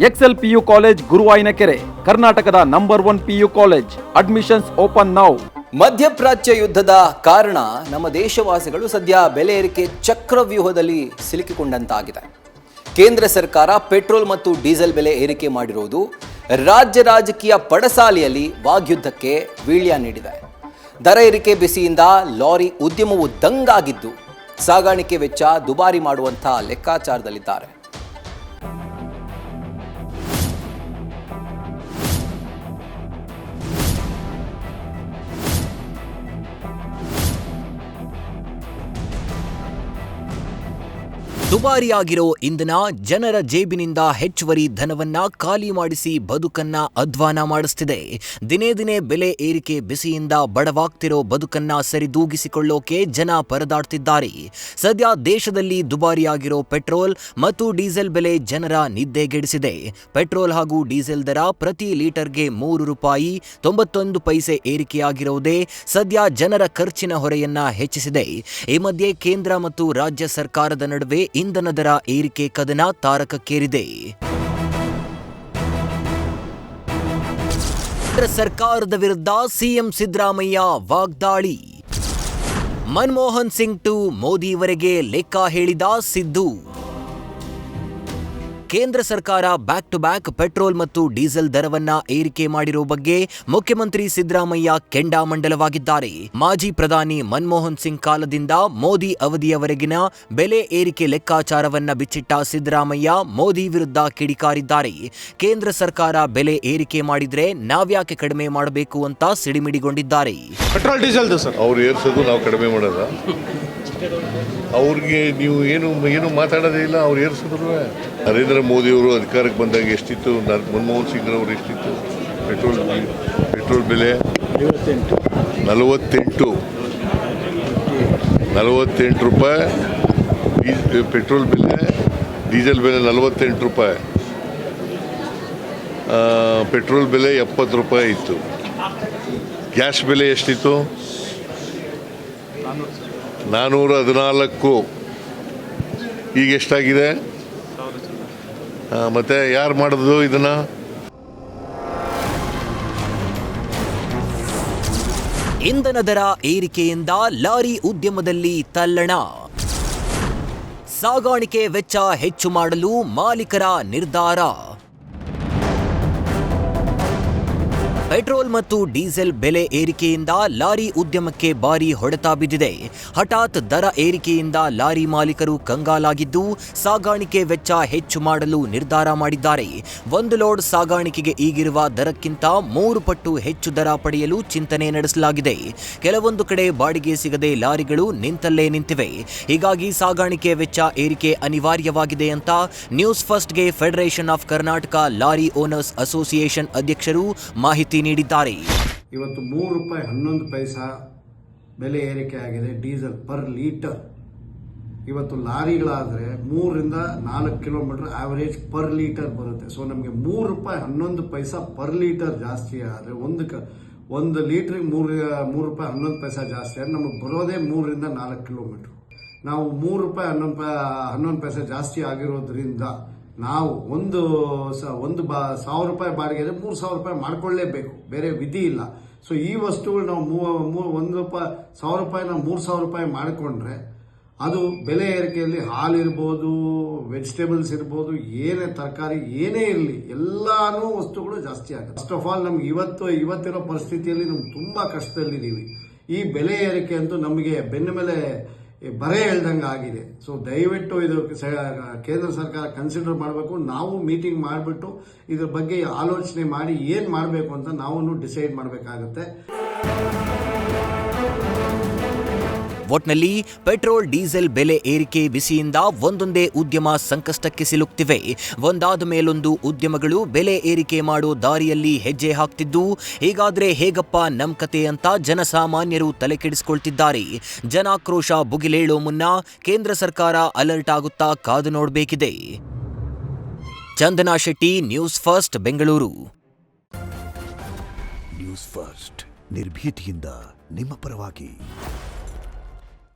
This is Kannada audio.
ಎಕ್ಸೆಲ್ ಪಿಯು ಕಾಲೇಜ್ ಗುರುವಾಯಿನಕೆರೆ, ಕರ್ನಾಟಕದ number 1 PU college. Admissions open now. ಮಧ್ಯಪ್ರಾಚ್ಯ ಯುದ್ಧದ ಕಾರಣ ನಮ್ಮ ದೇಶವಾಸಿಗಳು ಸದ್ಯ ಬೆಲೆ ಏರಿಕೆ ಚಕ್ರವ್ಯೂಹದಲ್ಲಿ ಸಿಲುಕಿಕೊಂಡಂತಾಗಿದೆ. ಕೇಂದ್ರ ಸರ್ಕಾರ ಪೆಟ್ರೋಲ್ ಮತ್ತು ಡೀಸೆಲ್ ಬೆಲೆ ಏರಿಕೆ ಮಾಡಿರುವುದು ರಾಜ್ಯ ರಾಜಕೀಯ ಪಡಸಾಲೆಯಲ್ಲಿ ವಾಗ್ಯುದ್ಧಕ್ಕೆ ವೀಳ್ಯ ನೀಡಿದೆ. ದರ ಏರಿಕೆ ಬಿಸಿಯಿಂದ ಲಾರಿ ಉದ್ಯಮವು ದಂಗಾಗಿದ್ದು ಸಾಗಾಣಿಕೆ ವೆಚ್ಚ ದುಬಾರಿ ಮಾಡುವಂಥ ಲೆಕ್ಕಾಚಾರದಲ್ಲಿದ್ದಾರೆ. ದುಬಾರಿಯಾಗಿರೋ ಇಂಧನ ಜನರ ಜೇಬಿನಿಂದ ಹೆಚ್ಚುವರಿ ಧನವನ್ನ ಖಾಲಿ ಮಾಡಿಸಿ ಬದುಕನ್ನ ಅಧ್ವಾನ ಮಾಡಿಸ್ತಿದೆ. ದಿನೇ ದಿನೇ ಬೆಲೆ ಏರಿಕೆ ಬಿಸಿಯಿಂದ ಬಡವಾಗ್ತಿರೋ ಬದುಕನ್ನ ಸರಿದೂಗಿಸಿಕೊಳ್ಳೋಕೆ ಜನ ಪರದಾಡ್ತಿದ್ದಾರೆ. ಸದ್ಯ ದೇಶದಲ್ಲಿ ದುಬಾರಿಯಾಗಿರೋ ಪೆಟ್ರೋಲ್ ಮತ್ತು ಡೀಸೆಲ್ ಬೆಲೆ ಜನರ ನಿದ್ದೆಗೆಡಿಸಿದೆ. ಪೆಟ್ರೋಲ್ ಹಾಗೂ ಡೀಸೆಲ್ ದರ ಪ್ರತಿ ಲೀಟರ್ಗೆ ₹3.91 ಏರಿಕೆಯಾಗಿರುವುದೇ ಸದ್ಯ ಜನರ ಖರ್ಚಿನ ಹೊರೆಯನ್ನ ಹೆಚ್ಚಿಸಿದೆ. ಈ ಮಧ್ಯೆ ಕೇಂದ್ರ ಮತ್ತು ರಾಜ್ಯ ಸರ್ಕಾರದ ನಡುವೆ ಇಂಧನ ದರ ಏರಿಕೆ ಕದನ ತಾರಕಕ್ಕೇರಿದೆ. ಕೇಂದ್ರ ಸರ್ಕಾರದ ವಿರುದ್ಧ ಸಿಎಂ ಸಿದ್ದರಾಮಯ್ಯ ವಾಗ್ದಾಳಿ. ಮನಮೋಹನ್ ಸಿಂಗ್ ಟು ಮೋದಿವರೆಗೆ ಲೆಕ್ಕ ಹೇಳಿದ ಸಿದ್ದು. ಕೇಂದ್ರ ಸರ್ಕಾರ ಬ್ಯಾಕ್ ಟು ಬ್ಯಾಕ್ ಪೆಟ್ರೋಲ್ ಮತ್ತು ಡೀಸೆಲ್ ದರವನ್ನ ಏರಿಕೆ ಮಾಡಿರೋ ಬಗ್ಗೆ ಮುಖ್ಯಮಂತ್ರಿ ಸಿದ್ದರಾಮಯ್ಯ ಕೆಂಡಾಮಂಡಲವಾಗಿದ್ದಾರೆ. ಮಾಜಿ ಪ್ರಧಾನಿ ಮನಮೋಹನ್ ಸಿಂಗ್ ಕಾಲದಿಂದ ಮೋದಿ ಅವಧಿಯವರೆಗಿನ ಬೆಲೆ ಏರಿಕೆ ಲೆಕ್ಕಾಚಾರವನ್ನ ಬಿಚ್ಚಿಟ್ಟ ಸಿದ್ದರಾಮಯ್ಯ ಮೋದಿ ವಿರುದ್ಧ ಕಿಡಿಕಾರಿದ್ದಾರೆ. ಕೇಂದ್ರ ಸರ್ಕಾರ ಬೆಲೆ ಏರಿಕೆ ಮಾಡಿದ್ರೆ ನಾವ್ಯಾಕೆ ಕಡಿಮೆ ಮಾಡಬೇಕು ಅಂತ ಸಿಡಿಮಿಡಿಗೊಂಡಿದ್ದಾರೆ. ಪೆಟ್ರೋಲ್ ಡೀಸೆಲ್ ಅವ್ರು ಏರ್ಸೋದು ನಾವು ಕಡಿಮೆ ಮಾಡೋದ? ಅವ್ರಿಗೆ ನೀವು ಏನು ಮಾತಾಡೋದೇ ಇಲ್ಲ. ಅವ್ರು ಏರ್ಸಿದ್ರು. ನರೇಂದ್ರ ಮೋದಿ ಅವರು ಅಧಿಕಾರಕ್ಕೆ ಬಂದಾಗ ಎಷ್ಟಿತ್ತು? ಮನಮೋಹನ್ ಸಿಂಗ್ ಅವರು ಎಷ್ಟಿತ್ತು ಪೆಟ್ರೋಲ್ ಬೆಲೆ? 48 ರೂಪಾಯಿ ಪೆಟ್ರೋಲ್ ಬೆಲೆ, ಡೀಸೆಲ್ ಬೆಲೆ ₹48. ಪೆಟ್ರೋಲ್ ಬೆಲೆ ₹70 ಇತ್ತು. ಗ್ಯಾಸ್ ಬೆಲೆ ಎಷ್ಟಿತ್ತು? 414. ಈಗ ಎಷ್ಟಾಗಿದೆ? ಮತ್ತೆ ಯಾರು ಮಾಡಿದ್ರು ಇದನ್ನ? ಇಂಧನ ದರ ಏರಿಕೆಯಿಂದ ಲಾರಿ ಉದ್ಯಮದಲ್ಲಿ ತಲ್ಲಣ. ಸಾಗಾಣಿಕೆ ವೆಚ್ಚ ಹೆಚ್ಚು ಮಾಡಲು ಮಾಲೀಕರ ನಿರ್ಧಾರ. ಪೆಟ್ರೋಲ್ ಮತ್ತು ಡೀಸೆಲ್ ಬೆಲೆ ಏರಿಕೆಯಿಂದ ಲಾರಿ ಉದ್ಯಮಕ್ಕೆ ಭಾರಿ ಹೊಡೆತ ಬಿದ್ದಿದೆ. ಹಠಾತ್ ದರ ಏರಿಕೆಯಿಂದ ಲಾರಿ ಮಾಲೀಕರು ಕಂಗಾಲಾಗಿದ್ದು ಸಾಗಾಣಿಕೆ ವೆಚ್ಚ ಹೆಚ್ಚು ಮಾಡಲು ನಿರ್ಧಾರ ಮಾಡಿದ್ದಾರೆ. ಒಂದು ಲೋಡ್ ಸಾಗಾಣಿಕೆಗೆ ಈಗಿರುವ ದರಕ್ಕಿಂತ 3 ಪಟ್ಟು ಹೆಚ್ಚು ದರ ಪಡೆಯಲು ಚಿಂತನೆ ನಡೆಸಲಾಗಿದೆ. ಕೆಲವೊಂದು ಕಡೆ ಬಾಡಿಗೆ ಸಿಗದೆ ಲಾರಿಗಳು ನಿಂತಲ್ಲೇ ನಿಂತಿವೆ. ಹೀಗಾಗಿ ಸಾಗಾಣಿಕೆ ವೆಚ್ಚ ಏರಿಕೆ ಅನಿವಾರ್ಯವಾಗಿದೆ ಅಂತ ನ್ಯೂಸ್ ಫಸ್ಟ್ಗೆ federation of Karnataka lorry owners association ಅಧ್ಯಕ್ಷರು ಮಾಹಿತಿ ನೀಡಿದ್ದಾರೆ. ಇವತ್ತು ₹3.11 ಬೆಲೆ ಏರಿಕೆ ಆಗಿದೆ ಡೀಸೆಲ್ ಪರ್ ಲೀಟರ್. ಇವತ್ತು ಲಾರಿಗಳಾದರೆ 3 ರಿಂದ 4 ಕಿಲೋಮೀಟರ್ ಆವರೇಜ್ ಪರ್ ಲೀಟರ್ ಬರುತ್ತೆ. ಸೊ ನಮಗೆ ₹3.11 ಪರ್ ಲೀಟರ್ ಜಾಸ್ತಿ ಆದರೆ ಒಂದು ಲೀಟ್ರಿಗೆ ₹3.11 ಜಾಸ್ತಿ ಆದರೆ ನಮಗೆ ಬರೋದೇ 3 ರಿಂದ 4 ಕಿಲೋಮೀಟರ್. ನಾವು ₹3.11 ಜಾಸ್ತಿ ಆಗಿರೋದ್ರಿಂದ ನಾವು ₹1,000 ಬಾಡಿಗೆ ಅಂದರೆ ₹3,000 ಮಾಡ್ಕೊಳ್ಳೇಬೇಕು, ಬೇರೆ ವಿಧಿ ಇಲ್ಲ. ಸೊ ಈ ವಸ್ತುಗಳು ನಾವು ₹1,000 ನಾವು ₹3,000 ಮಾಡಿಕೊಂಡ್ರೆ ಅದು ಬೆಲೆ ಏರಿಕೆಯಲ್ಲಿ ಹಾಲಿರ್ಬೋದು, ವೆಜಿಟೇಬಲ್ಸ್ ಇರ್ಬೋದು, ಏನೇ ತರಕಾರಿ ಏನೇ ಇರಲಿ ಎಲ್ಲಾನು ವಸ್ತುಗಳು ಜಾಸ್ತಿ ಆಗುತ್ತೆ. ಫಸ್ಟ್ ಆಫ್ ಆಲ್ ನಮ್ಗೆ ಇವತ್ತಿರೋ ಪರಿಸ್ಥಿತಿಯಲ್ಲಿ ನಮ್ಗೆ ತುಂಬ ಕಷ್ಟದಲ್ಲಿದ್ದೀವಿ. ಈ ಬೆಲೆ ಏರಿಕೆ ಅಂತೂ ನಮಗೆ ಬೆನ್ನ ಮೇಲೆ ಬರೆ ಹೇಳ್ದಂಗೆ ಆಗಿದೆ. ಸೊ ದಯವಿಟ್ಟು ಇದು ಕೇಂದ್ರ ಸರ್ಕಾರ ಕನ್ಸಿಡರ್ ಮಾಡಬೇಕು. ನಾವು ಮೀಟಿಂಗ್ ಮಾಡಿಬಿಟ್ಟು ಇದ್ರ ಬಗ್ಗೆ ಆಲೋಚನೆ ಮಾಡಿ ಏನು ಮಾಡಬೇಕು ಅಂತ ನಾವು ಡಿಸೈಡ್ ಮಾಡಬೇಕಾಗುತ್ತೆ. ಒಟ್ನಲ್ಲಿ ಪೆಟ್ರೋಲ್ ಡೀಸೆಲ್ ಬೆಲೆ ಏರಿಕೆ ಬಿಸಿಯಿಂದ ಒಂದೊಂದೇ ಉದ್ಯಮ ಸಂಕಷ್ಟಕ್ಕೆ ಸಿಲುಕ್ತಿವೆ. ಒಂದಾದ ಮೇಲೊಂದು ಉದ್ಯಮಗಳು ಬೆಲೆ ಏರಿಕೆ ಮಾಡೋ ದಾರಿಯಲ್ಲಿ ಹೆಜ್ಜೆ ಹಾಕ್ತಿದ್ದು ಹೀಗಾದ್ರೆ ಹೇಗಪ್ಪ ನಮ್ ಕತೆ ಅಂತ ಜನಸಾಮಾನ್ಯರು ತಲೆಕೆಡಿಸಿಕೊಳ್ತಿದ್ದಾರೆ. ಜನಾಕ್ರೋಶ ಭುಗಿಲೇಳೋ ಮುನ್ನ ಕೇಂದ್ರ ಸರ್ಕಾರ ಅಲರ್ಟ್ ಆಗುತ್ತಾ ಕಾದು ನೋಡಬೇಕಿದೆ. Chandana Shetty, news first, Bengaluru. News first ನಿರ್ಭೀತಿಯಿಂದ ನಿಮ್ಮ ಪರವಾಗಿ.